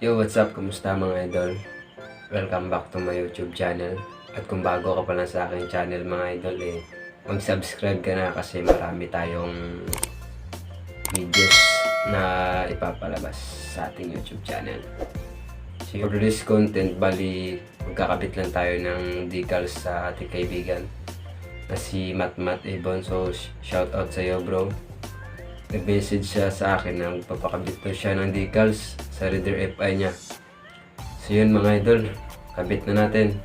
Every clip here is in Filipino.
Yo, what's up? Kumusta mga idol? Welcome back to my YouTube channel. At kung bago ka pa lang sa aking channel mga idol, mag-subscribe ka na kasi marami tayong videos na ipapalabas sa ating YouTube channel. So for this content, bali magkakabit lang tayo ng decals sa ating kaibigan na si Ibon. So shout out sa iyo, bro. Nag-message siya sa akin na magpapakabit daw siya ng decals sa reader FI niya. So yun mga idol, kabit na natin.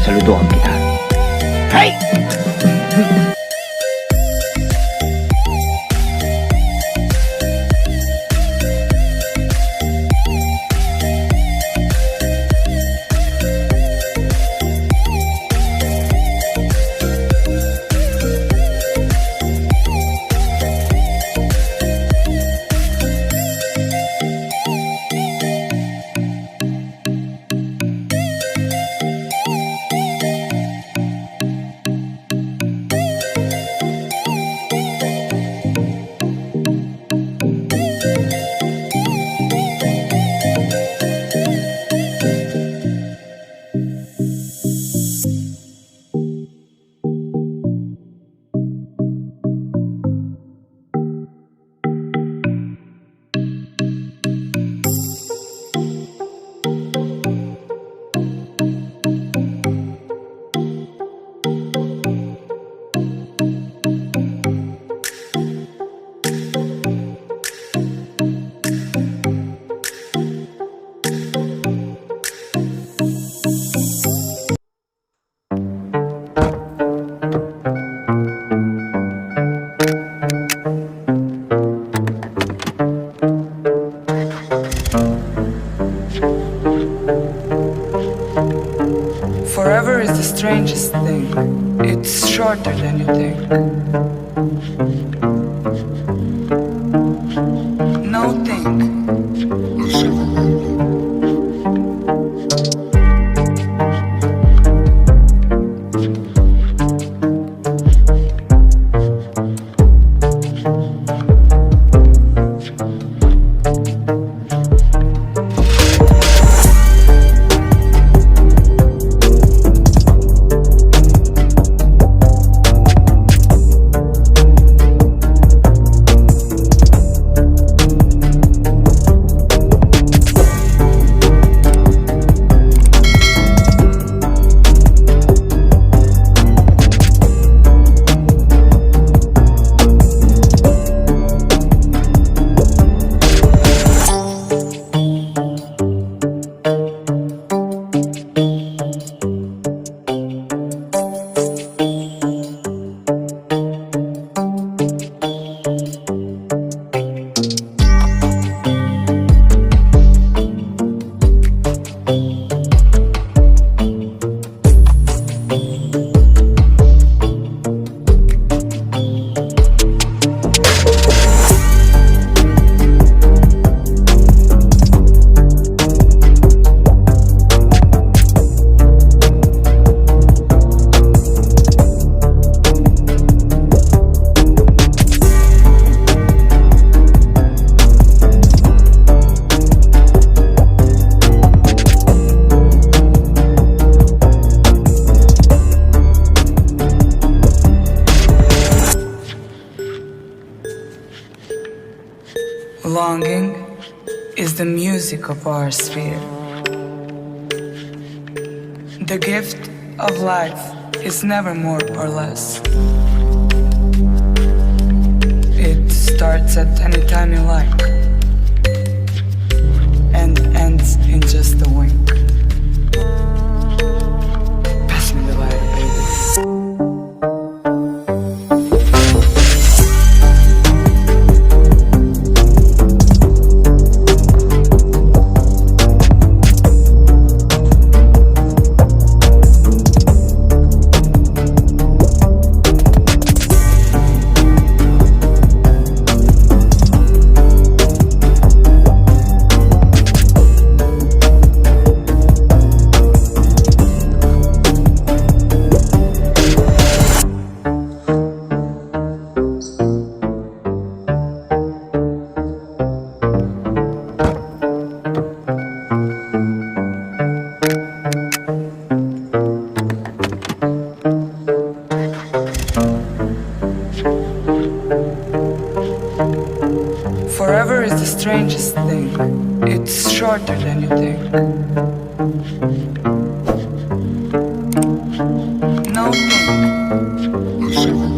sasaluduhan kita. Hey! Forever is the strangest thing. It's shorter than you think. No think. Longing is the music of our sphere. The gift of life is never more or less. It starts at any time you like and ends in just a wink. Pass me the lighter, baby. Forever is the strangest thing. It's shorter than you think. No think.